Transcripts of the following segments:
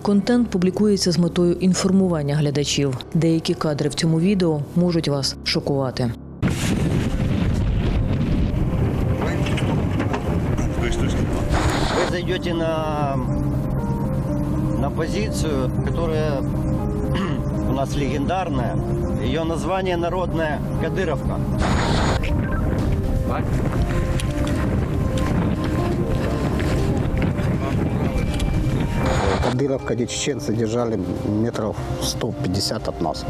Контент публікується з метою інформування глядачів. Деякі кадри в цьому відео можуть вас шокувати. Вы зайдете на позицию, которая у нас легендарная. Ее название народное Кадыровка. Кадыровка, где чеченцы держали метров 150 от нас.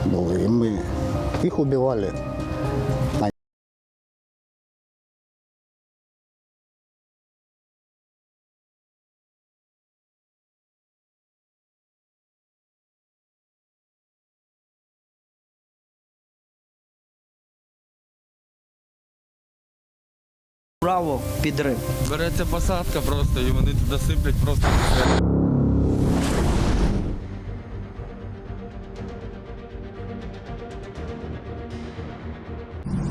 Было. И мы их убивали. Право, підрив. Береться посадка просто, і вони туди сиплять просто.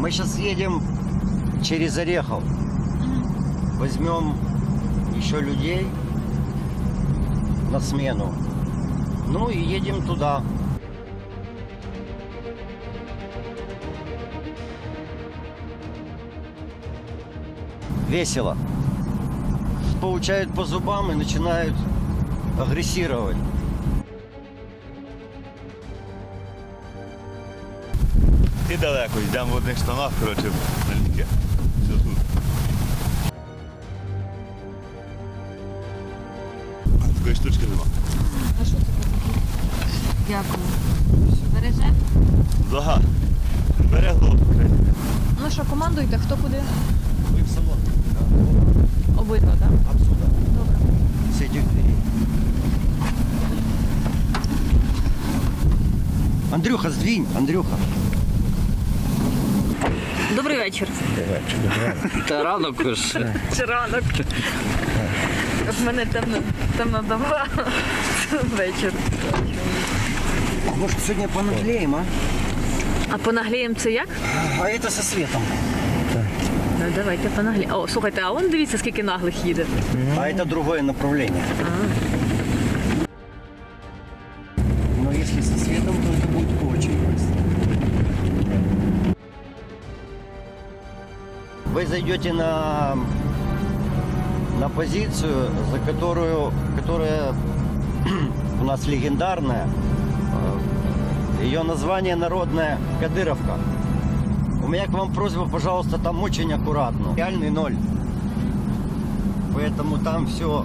Мы сейчас едем через Орехов. Возьмем еще людей на смену. Ну и едем туда. Весело. Получают по зубам и начинают агрессировать. І далеко, йдемо в одних штанах, коротше, налітки. Все тут. Такої штучки нема. А що це таке? Дякую. Береже? Ага. Берегло. Ну що, командуйте, хто куди? Вы в салон. Обидва, так? Отсюда. Добре. С этих дверей. Андрюха, сдвинь, Андрюха. Добрий вечір. Та ранок ж. Чи ранок? В мене темна доба. Вечір. Может, сегодня понаглеем, а? А понаглієм це як? А это со светом. Ну, давайте понагліємо. О, слухайте, а вон дивіться, скільки наглих їде. А это другое направление. Но если со светом, то это будет очень быстро. Вы зайдете на позицию, которая у нас легендарная. Ее название народное Кадыровка. У меня к вам просьба, пожалуйста, там очень аккуратно. Реальный ноль. Поэтому там все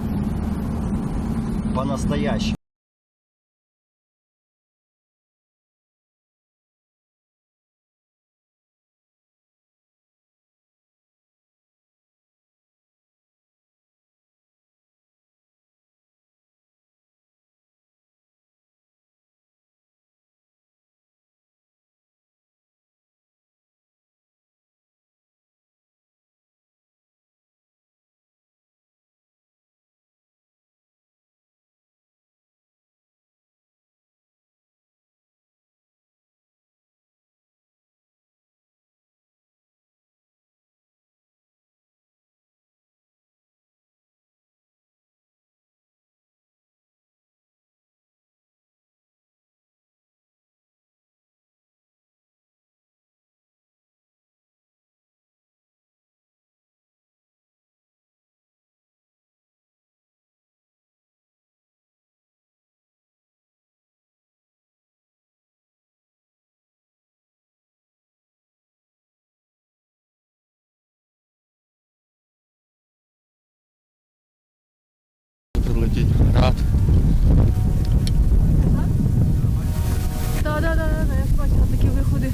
по-настоящему. Прилетіть град. Так, я бачила такі виходи.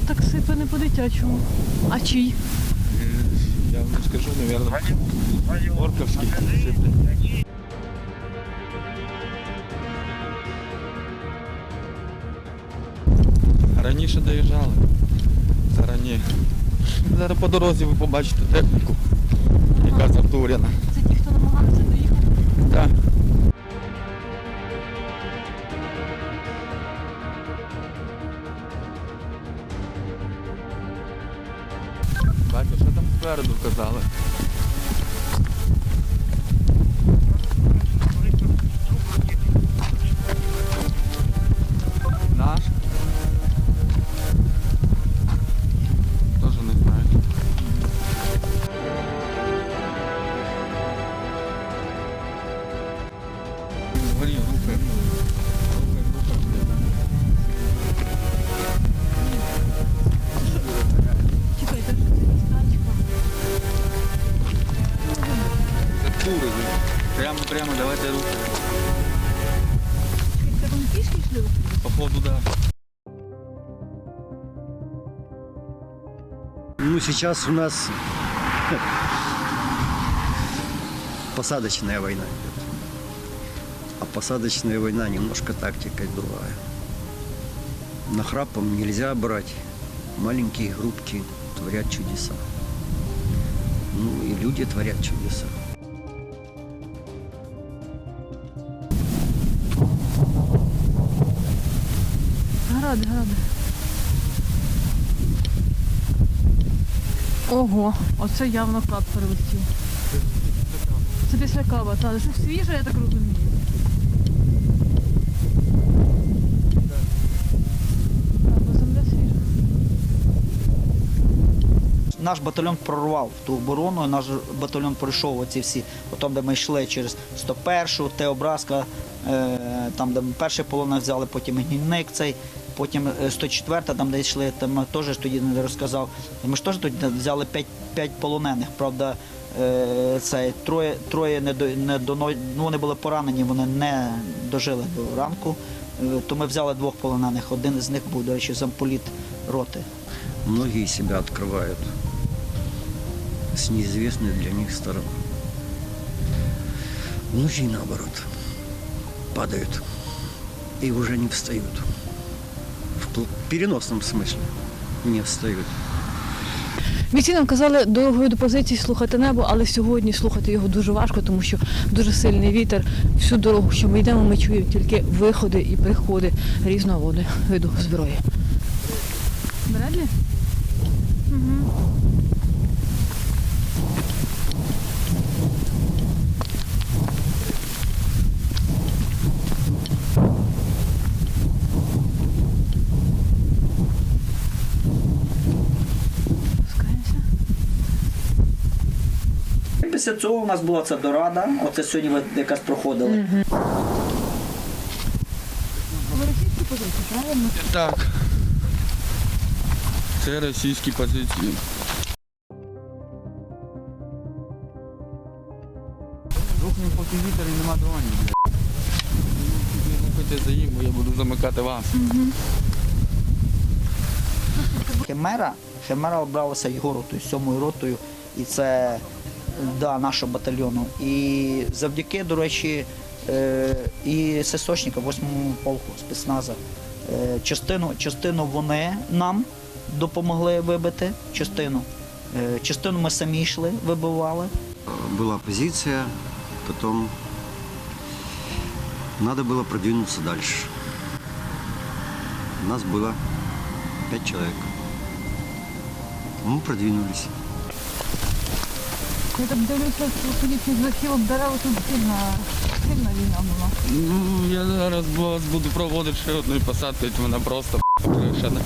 Так сипе не по-дитячому. А чий? Я вам не скажу, мабуть, орковський сиплять. Раніше доїжджали. Зарані. Зараз по дорозі ви побачите техніку, яка затурена. Це ті, хто намагався доїхати? Так. Бачите, що там спереду казали? Говори, рухай. Чекайте, що це тачка. Це тури. Прямо, давайте рухай. Чекайте, вони пішки йшли? Походу, да. Ну, сейчас у нас посадочная война идет. А посадочная война немножко тактикой другая. Нахрапом нельзя брать. Маленькие группки творят чудеса. Ну и люди творят чудеса. Гради. Ого, оце явно кап перелетів. Це після каба, так. Це свіже, я так розумію. Так, бо земля свіжа. Наш батальйон прорвав ту оборону, наш батальйон пройшов оці всі, потім, де ми йшли через 101-у, Теобразка, там, де ми перший полонених взяли, потім Гнійник цей, потім 104-та, там, де йшли, там ми теж тоді не розказав. Ми ж теж тоді взяли 5 полонених, правда, троє вони були поранені, вони не дожили до ранку, то ми взяли 2 полонених, один із них був, до речі, замполіт роти. Многие себя открывают с неизвестной для них стороны. Многие, наоборот, падают и уже не встают. В переносном смысле не встают. Бійці нам казали дорогою до позиції слухати небо, але сьогодні слухати його дуже важко, тому що дуже сильний вітер. Всю дорогу, що ми йдемо, ми чуємо тільки виходи і приходи різного виду зброї. Бредлі? Угу. Після цього у нас була ця дорада, оце сьогодні ви якраз проходили. Ви російські позиції, правильно? Так. Це російські позиції. Рухнемо поки вітер і нема дронів, блядь. Ви рухайте за їм, бо я буду замикати вас. Химера обралася його ротою, 7-ю ротою, і це нашого батальйону. І завдяки, до речі, і ССОшника, 8-му полку спецназа, частину вони нам допомогли вибити, частину ми самі йшли, вибивали. Была позиция, потом надо было продвинуться дальше. Нас было 5 человек. Мы продвинулись. Я так дивлюся, що поліції з лихілом дерева тут сильна війна була. Ну, я зараз вас буду проводити ще одну посадку, і вона просто кришена.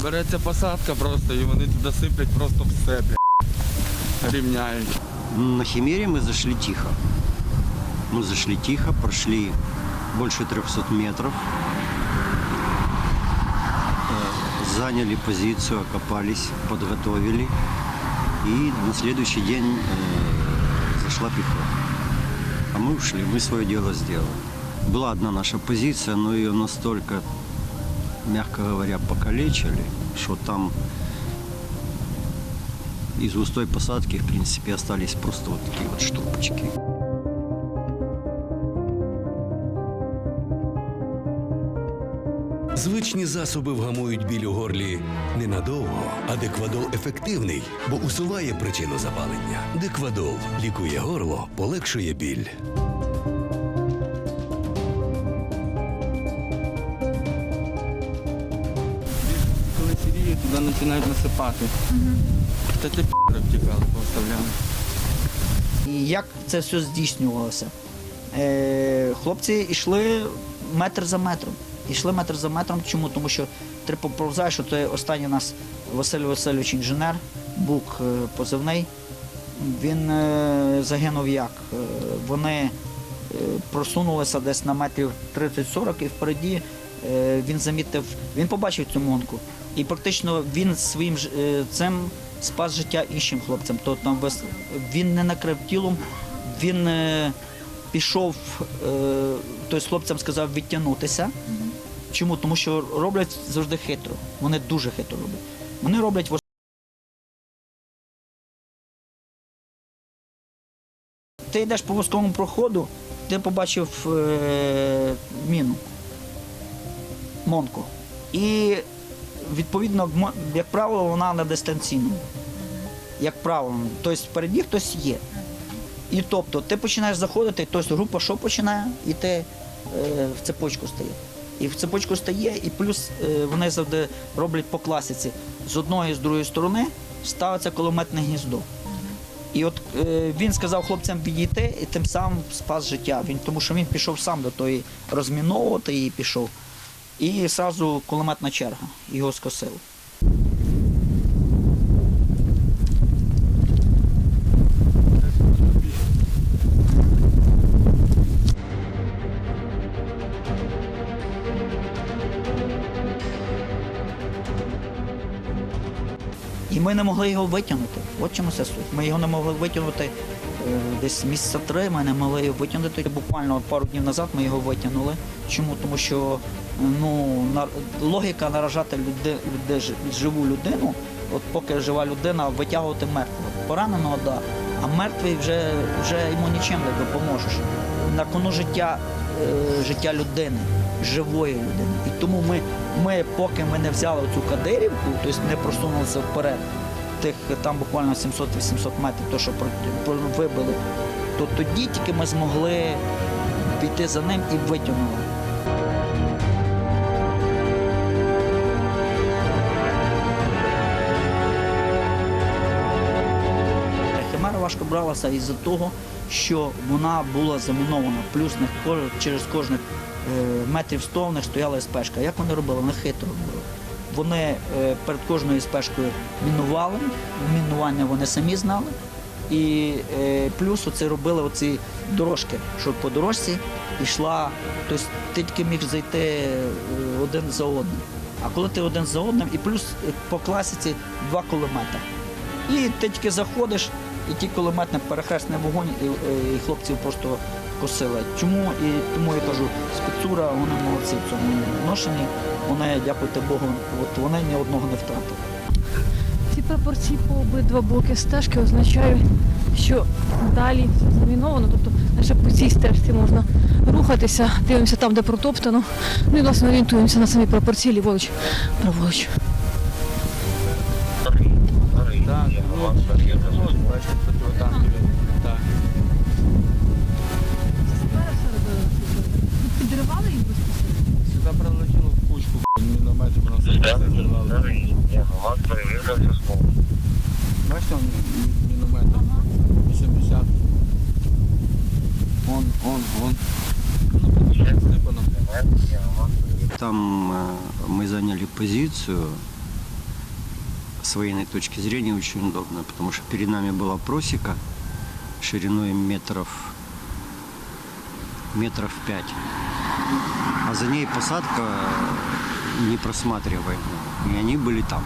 Береться посадка просто, і вони туди сиплять просто все, блядь. Рівняють. На Химере мы зашли тихо. Мы зашли тихо, прошли больше 300 метров, заняли позицию, окопались, подготовили. И на следующий день зашла пехота. А мы ушли, мы свое дело сделали. Была одна наша позиция, но ее настолько, мягко говоря, покалечили, что там из густой посадки, в принципе, остались просто вот такие вот штурпочки. Звичні засоби вгамують біль у горлі ненадовго, а Деквадол ефективний, бо усуває причину запалення. Деквадол лікує горло, полегшує біль. Коли сіріє, туди починають насипати. Та це п***ри втікали, поставляли. І як це все здійснювалося? Хлопці йшли метр за метром. Йшли метр за метром. Чому? Тому що ти проповзаєш, що це останній у нас Василь Васильович інженер, Бук позивний. Він загинув як? Вони просунулися десь на метрів 30-40 і впереді він побачив цю монку. І практично він своїм цим спас життя іншим хлопцям. Він не накрив тілом, він пішов, тобто хлопцям сказав відтягнутися. Чому? Тому що роблять завжди хитро. Вони дуже хитро роблять. Вони роблять Ти йдеш по вузькому проходу, ти побачив міну, монку. І, відповідно, як правило, вона на дистанційному. Як правило. Тобто впереді хтось є. І тобто ти починаєш заходити, тобто група що починає, і ти в цепочку стає. І в цепочку стає, і плюс вони завжди роблять по класиці. З одної і з другої сторони ставиться кулеметне гніздо. І от він сказав хлопцям підійти і тим самим спас життя. Тому що він пішов сам до тої розміновувати її пішов. І одразу кулеметна черга його скосила. І ми не могли його витягнути. От чому це суть. Ми його не могли витягнути десь місяця 3, ми не могли його витягнути. Буквально пару днів назад ми його витягнули. Чому? Тому що логіка наражати живу людину, от поки жива людина, витягувати мертвого. Пораненого, так, да, а мертвий вже йому нічим не допоможеш. На кону життя людини, живої людини. І тому ми поки ми не взяли цю Кадирівку, тобто не просунулися вперед, там буквально 700-800 метрів, то, що вибили, то тоді тільки ми змогли піти за ним і витягнули. Химера важко бралася із-за того, що вона була замінована, плюс через кожних метрів 100 в них стояла СПшка. Як вони робили? Вони хитро робили. Вони перед кожною СПшкою мінували, мінування вони самі знали. І плюс оце робили оці дорожки, щоб по дорожці йшла, тобто ти тільки міг зайти один за одним. А коли ти один за одним, і плюс по класиці 2 кулемета. І ти тільки заходиш, і ті кулеметний перехресний вогонь, і хлопців просто косили. Чому? І тому я кажу, спецура, вони молодці в цьому відношенні. Вони, дякуйте Богу, от вони ні одного не втратили. Ці прапорці по обидва боки стежки означають, що далі все заміновано, тобто лише по цій стежці можна рухатися, дивимося там, де протоптано, ну і власне орієнтуємося на самі прапорці, ліворуч, праворуч. Підривали їх безпосередньо? Сюди прилетіло в кучку, мінометів, воно все стріляло. Бачите, міномет, 80. Вон. Ну, слипано. Там мы заняли позицию. С военной точки зрения очень удобно, потому что перед нами была просека шириной метров 5. А за ней посадка непросматриваемая. И они были там.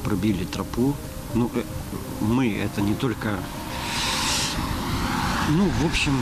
Пробили тропу Ну, мы, это не только... Ну, в общем...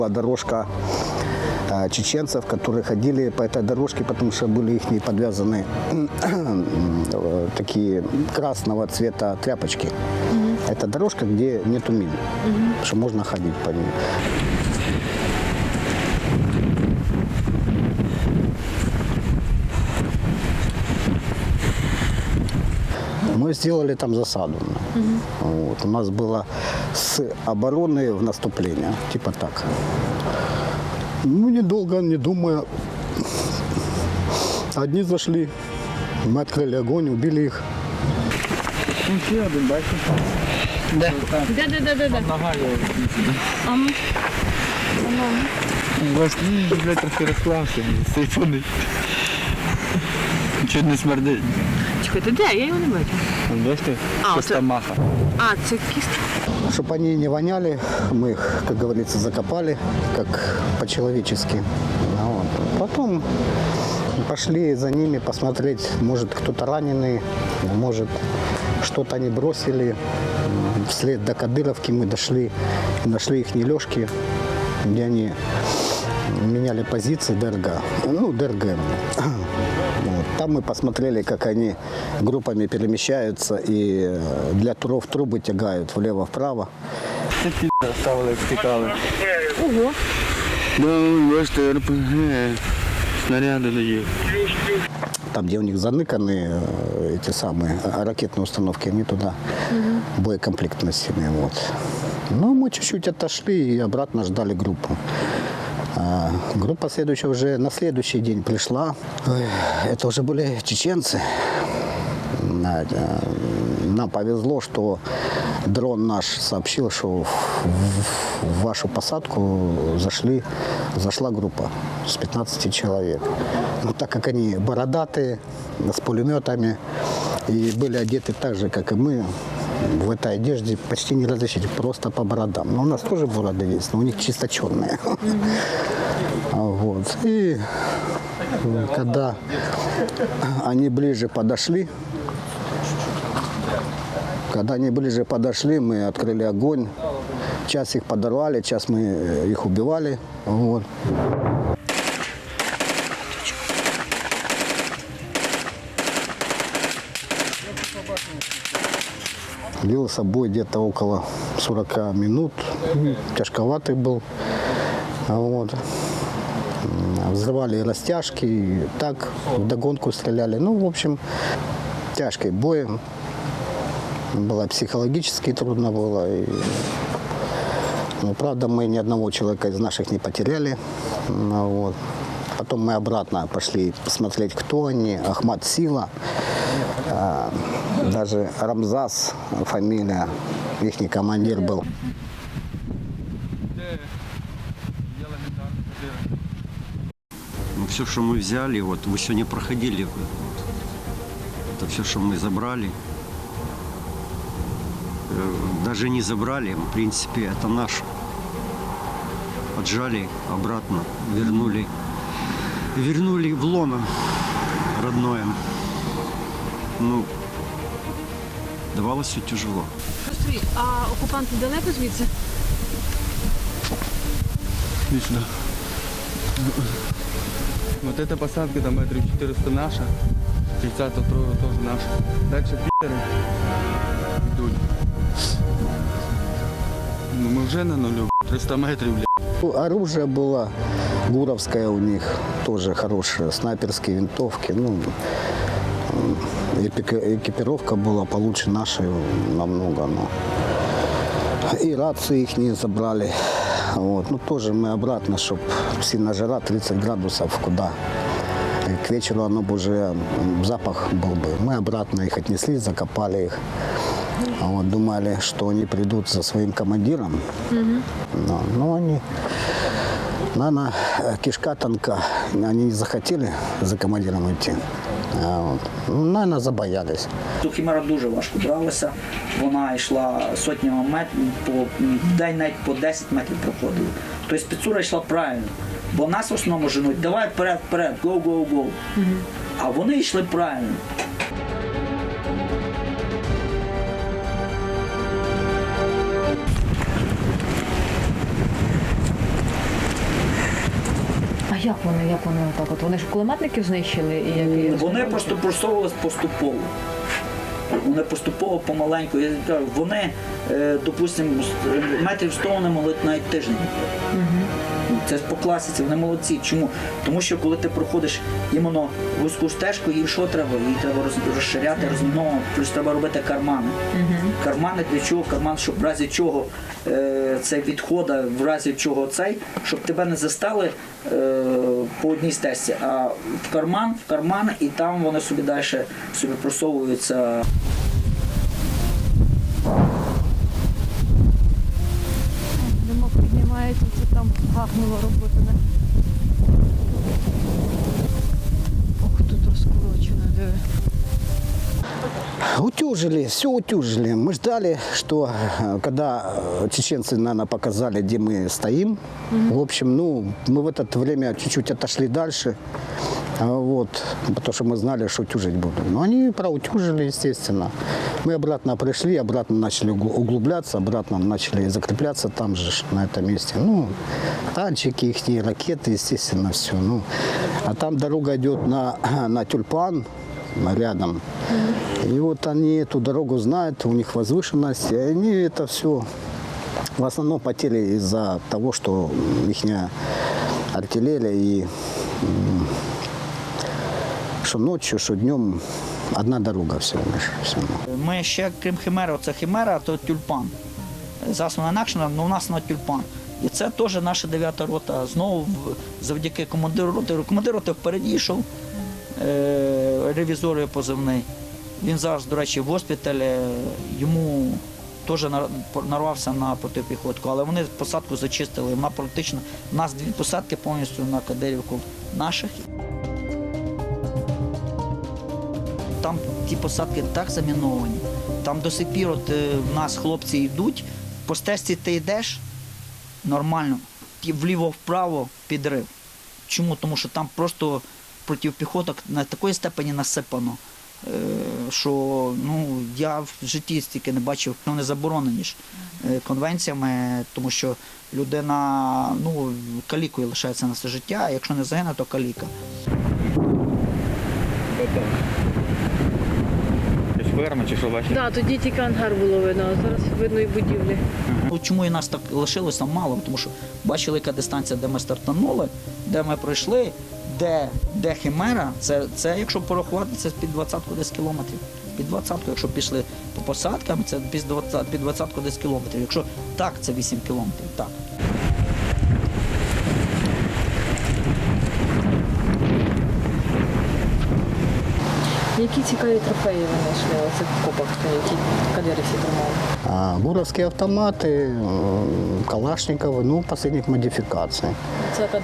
Дорожка чеченцев, которые ходили по этой дорожке, потому что были их подвязаны такие красного цвета тряпочки. Это дорожка, где нету мин, что можно ходить по ней. Мы сделали там засаду. Вот. У нас было с обороны в наступление, типа так. Ну, недолго, не думая, одни зашли, мы открыли огонь, убили их. Де? Блядь, трохи розклався, сипаний. Чуть не смердить. Чекайте, де? Я його не бачу. Бачите? Чиста маха. А, це кістка. Чтобы они не воняли, мы их, как говорится, закопали, как по-человечески. Вот. Потом пошли за ними посмотреть, может, кто-то раненый, может, что-то они бросили. Вслед до Кадыровки мы дошли, нашли их лёжки, где они меняли позиции ДРГ. Ну, ДРГ. Вот. Там мы посмотрели, как они группами перемещаются и для туров трубы тягают влево-вправо. Це ті ставили, як втікали. Ого. Ну, бачите, РПГ, снаряди дають. Там, где у них заныканы эти самые ракетные установки, они туда боекомплект носили. Вот. Ну, мы чуть-чуть отошли и обратно ждали группу. Группа следующая уже на следующий день пришла. Это уже были чеченцы. Нам повезло, что дрон наш сообщил, что в вашу посадку зашла группа с 15 человек. Но так как они бородатые, с пулеметами и были одеты так же, как и мы, в этой одежде почти не различить, просто по бородам. Но у нас тоже бороды есть, но у них чисто черные. Вот. И когда они ближе подошли, мы открыли огонь. Час их подорвали, час мы их убивали. Вот. Длился бой где-то около 40 минут. Тяжковатый был. Вот. Взрывали растяжки, и так вдогонку стреляли. Ну, в общем, тяжкий бой. Было психологически трудно было. Но, правда, мы ни одного человека из наших не потеряли. Вот. Потом мы обратно пошли посмотреть, кто они. Ахмад Сила, даже Рамзас фамилия, их командир был. все, что мы взяли, вот вы сегодня проходили, это все, что мы забрали. Даже не забрали, в принципе, это наше. Отжали обратно, вернули в лоно родное. Ну, давалось все тяжело. Скажіть, а окупанти далеко звідси? Иди сюда. Вот эта посадка там метров 400 наша, 32 тоже наша. Дальше пидоры идут. Ну мы уже на нулю, 300 метров, блядь. Оружие было гуровское у них, тоже хорошее, снайперские винтовки. Ну, экипировка была получше нашей намного. Но. И рации их не забрали. Вот. Ну, тоже мы обратно, чтобы сильно жара, 30 градусов, куда. И к вечеру оно бы уже, запах был бы. Мы обратно их отнесли, закопали их. Вот, думали, что они придут за своим командиром. Но они, наверное, кишка тонка. Они не захотели за командиром идти. Вот. Ну, наверное, забоялись. Хімера дуже важко бралася. Вона йшла сотнями метрів, в день навіть по 10 метрів проходили. Тобто спецура йшла правильно. Бо нас в основному женуть, давай вперед, вперед, go, go, go. А вони йшли правильно. А як вони отак? От вони ж кулеметників знищили? Вони просто просовувалися поступово. Вони поступово, помаленьку. Я кажу, вони, допустимо, метрів 100 вони могли навіть тиждень. Це по класиці, вони молодці. Чому? Тому що коли ти проходиш іменно вузьку стежку, їй що треба? Їй треба розширяти, розміновувати, плюс треба робити кармани. Кармани для чого? Карман, щоб в разі чого цей відхода, в разі чого цей, щоб тебе не застали по одній стежці, а в карман, і там вони собі далі собі просовуються. Димок піднімається, це там гахнула робота. Ох, тут розкорочено, диви. Утюжили, все утюжили. Мы ждали, что когда чеченцы, наверное, показали, где мы стоим, в общем, ну, мы в это время чуть-чуть отошли дальше, вот, потому что мы знали, что утюжить будут. Но они проутюжили, естественно. Мы обратно пришли, обратно начали углубляться, обратно начали закрепляться там же, на этом месте. Ну, танчики, их ракеты, естественно, все. Ну, а там дорога идет на Тюльпан, рядом. И вот они эту дорогу знают, у них возвышенность, и они это все в основном потели из-за того, что их артиллерия и что ночью, что днем одна дорога всего лишь. Ми ще, крім Химери, оце Химера, то Тюльпан. Зараз вона інакше, але у нас на Тюльпан. І це теж наша 9-та рота. Знову завдяки командиру роти. Командир роти впереді йшов, ревізор позивний. Він зараз, до речі, в госпіталі, йому теж нарвався на протипіхотку, але вони посадку зачистили. У нас 2 посадки повністю на Кадирівку наших. Там ті посадки так заміновані. Там до сих пір от в нас хлопці йдуть, по стежці ти йдеш нормально, вліво-вправо підрив. Чому? Тому що там просто протипіхоток на такої степені насипано, що ну, я в житті стільки не бачив, вони заборонені ж конвенціями, тому що людина ну, калікою лишається на все життя, а якщо не загине, то каліка. Ферма чи що бачите? Так, тоді тільки ангар було видно, а зараз видно і будівлі. Чому і нас так лишилося мало? Тому що бачили, яка дистанція, де ми стартанули, де ми пройшли, де Химера, це якщо порахувати, це під 20-ку десь кілометрів. Під 20-ку, якщо пішли по посадкам, це під 20-ку десь кілометрів. Якщо так, це 8 кілометрів, так. Які цікаві трофеї ви знайшли у цих копах, які кадирівці тримали? Гуровские автоматы, Калашниковы, ну, последних модификаций. Це К-12.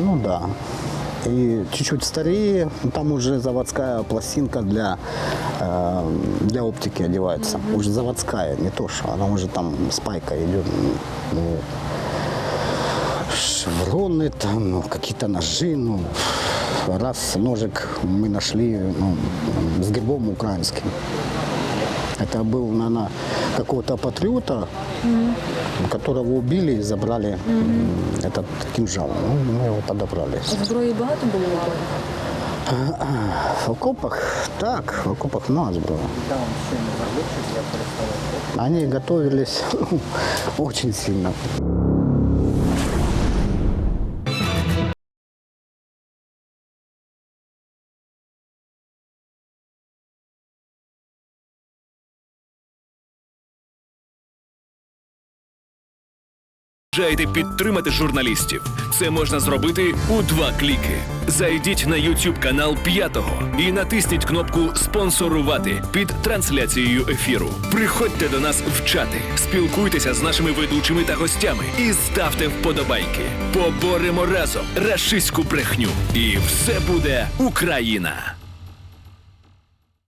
Ну да. И чуть-чуть старее, там уже заводская пластинка для оптики одевается. Уже заводская, не то, что она уже там с пайкой идет. Ну, шевроны, там, ну, какие-то ножи. Ну, раз ножик мы нашли, ну, с гербом украинским. Это был, наверное, какого-то патриота, которого убили и забрали этот кинжал. Ну, мы его подобрали. А зброї багато було? В окопах, так, в окопах много было. Они готовились очень сильно. Бажаєте підтримати журналістів? Це можна зробити у 2 кліки. Зайдіть на YouTube канал П'ятого і натисніть кнопку «Спонсорувати» під трансляцією ефіру. Приходьте до нас в чати, спілкуйтеся з нашими ведучими та гостями і ставте вподобайки. Поборемо разом рашистську брехню. І все буде Україна!